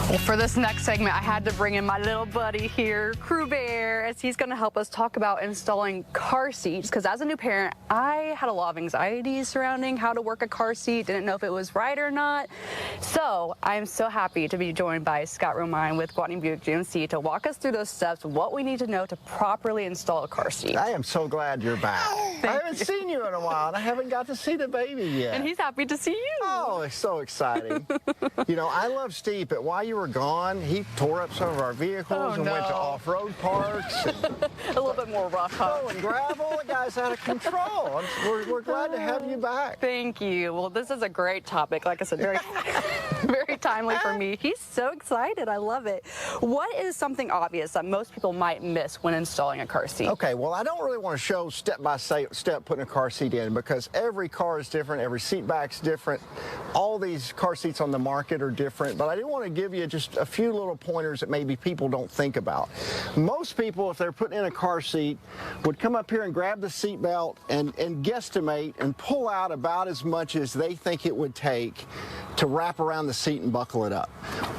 Well, for this next segment, I had to bring in my little buddy here, Crew Bear, as he's going to help us talk about installing car seats. Because as a new parent, I had a lot of anxiety surrounding how to work a car seat, didn't know if it was right or not. So I'm so happy to be joined by Scott Romine with Gwatney Buick GMC to walk us through those steps, what we need to know to properly install a car seat. I am so glad you're back. I haven't seen you in a while, and I haven't got to see the baby yet. And he's happy to see you. Oh, it's so exciting. You know, I love Steve, but while you were gone, he tore up some of our vehicles and went to off-road parks. A little bit more rough, huh? And gravel. The guy's out of control. We're glad to have you back. Thank you. Well, this is a great topic. Like I said, very, very timely for me. He's so excited. I love it. What is something obvious that most people might miss when installing a car seat? Okay, well, I don't really want to show step-by-step putting a car seat in because every car is different, every seat back's different. All these car seats on the market are different, but I do want to give you just a few little pointers that maybe people don't think about. Most people, if they're putting in a car seat, would come up here and grab the seat belt and guesstimate and pull out about as much as they think it would take to wrap around the seat and buckle it up.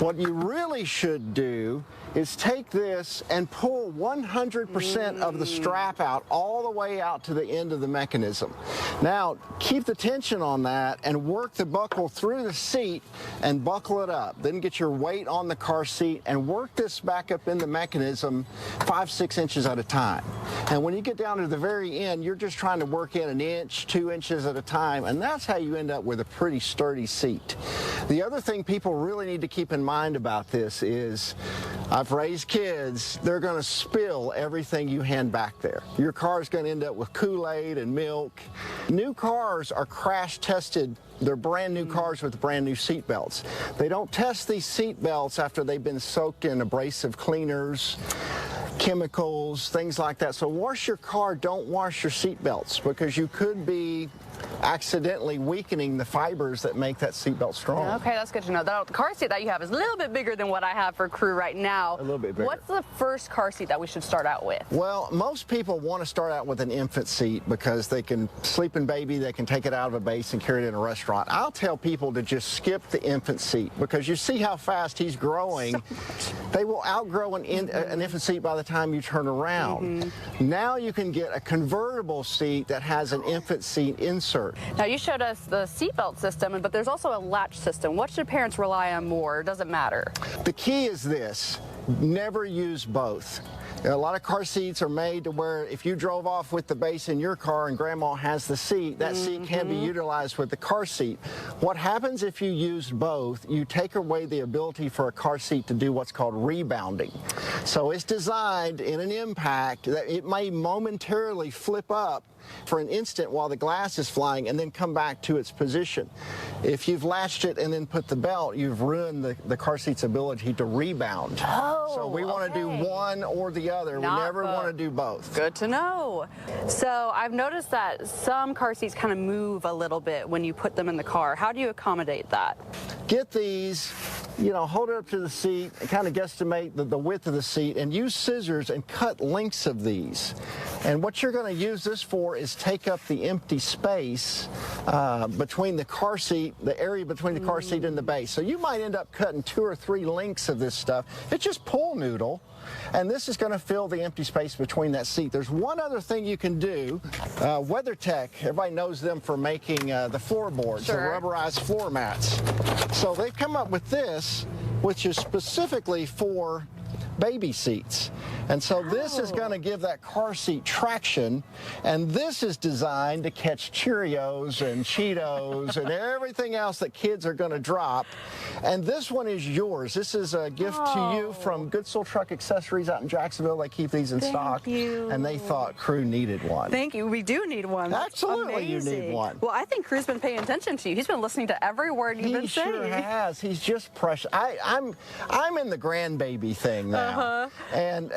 What you really should do is take this and pull 100% of the strap out all the way out to the end of the mechanism. Now, keep the tension on that and work the buckle through the seat and buckle it up. Then get your weight on the car seat and work this back up in the mechanism 5-6 inches at a time. And when you get down to the very end, you're just trying to work in 1 inch, 2 inches at a time, and that's how you end up with a pretty sturdy seat. The other thing people really need to keep in mind about this is I've raised kids, they're going to spill everything you hand back there. Your car is going to end up with Kool-Aid and milk. New cars are crash tested. They're brand new cars with brand new seat belts. They don't test these seat belts after they've been soaked in abrasive cleaners, chemicals, things like that. So wash your car, don't wash your seat belts because you could be accidentally weakening the fibers that make that seatbelt strong. Okay, that's good to know. The car seat that you have is a little bit bigger than what I have for Crew right now. A little bit bigger. What's the first car seat that we should start out with? Well, most people want to start out with an infant seat because they can sleep in baby, they can take it out of a base and carry it in a restaurant. I'll tell people to just skip the infant seat because you see how fast he's growing. They will outgrow an infant seat by the time you turn around. Now you can get a convertible seat that has an infant seat insert. Now you showed us the seatbelt system, but there's also a latch system. What should parents rely on more? Does it matter? The key is this: never use both. A lot of car seats are made to where if you drove off with the base in your car and grandma has the seat, that seat can be utilized with the car seat. What happens if you use both, you take away the ability for a car seat to do what's called rebounding. So it's designed in an impact that it may momentarily flip up for an instant while the glass is flying and then come back to its position. If you've latched it and then put the belt, you've ruined the car seat's ability to rebound. So we want to do one or the other. We never want to do both. Good to know. So I've noticed that some car seats kind of move a little bit when you put them in the car. How do you accommodate that? Get these, you know, hold it up to the seat and kind of guesstimate the width of the seat and use scissors and cut lengths of these. And what you're going to use this for is take up the empty space between the car seat, the area between the car seat and the base. So you might end up cutting 2 or 3 lengths of this stuff. It's just pool noodle. And this is going to fill the empty space between that seat. There's one other thing you can do. WeatherTech, everybody knows them for making the floorboards, the rubberized floor mats. So they've come up with this, which is specifically for baby seats. And so this is going to give that car seat traction, and this is designed to catch Cheerios and Cheetos and everything else that kids are going to drop. And this one is yours. This is a gift to you from Good Soul Truck Accessories out in Jacksonville. They keep these in stock, and they thought Crew needed one. Thank you. We do need one. That's absolutely, you need one. Well, I think Crew's been paying attention to you. He's been listening to every word you've been saying. He sure has. He's just precious. I'm in the grandbaby thing now. And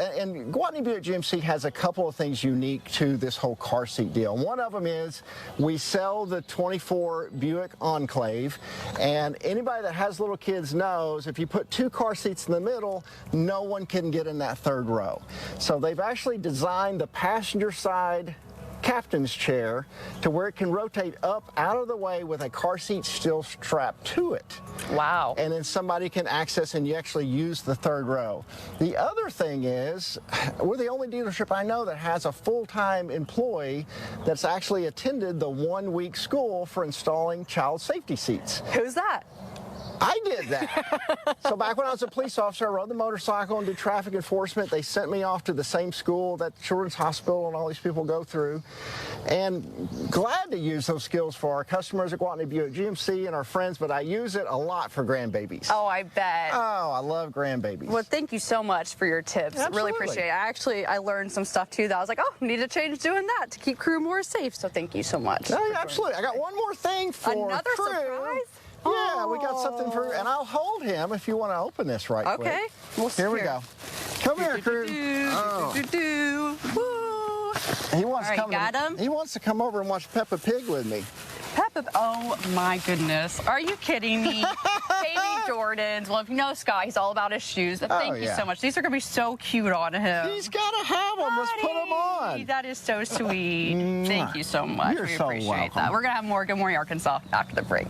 Gwatney Buick GMC has a couple of things unique to this whole car seat deal. One of them is we sell the 24 Buick Enclave, and anybody that has little kids knows if you put 2 car seats in the middle, no one can get in that 3rd row. So they've actually designed the passenger side captain's chair to where it can rotate up out of the way with a car seat still strapped to it. Wow. And then somebody can access and you actually use the third row. The other thing is, we're the only dealership I know that has a full-time employee that's actually attended the 1-week school for installing child safety seats. Who's that? I did that. So back when I was a police officer, I rode the motorcycle and did traffic enforcement. They sent me off to the same school that Children's Hospital and all these people go through. And glad to use those skills for our customers at Gwatney Buick GMC and our friends, but I use it a lot for grandbabies. Oh, I bet. Oh, I love grandbabies. Well, thank you so much for your tips. Absolutely. Really appreciate it. I learned some stuff too that I was like, oh, need to change doing that to keep crew more safe. So thank you so much. Oh, yeah, absolutely. I got one more thing for Another crew. surprise? Yeah, we got something for, and I'll hold him if you want to open this right quick. Okay. Well, Here we go. Come here, crew. Woo. He wants All right, to come. got him? He wants to come over and watch Peppa Pig with me. Peppa, oh my goodness. Are you kidding me? Baby Jordans. Well, if you know Scott, he's all about his shoes. Thank you so much. These are going to be so cute on him. He's got to have them. Let's put them on. That is so sweet. Thank you so much. You're We so appreciate welcome. that. We're going to have more Good Morning Arkansas after the break.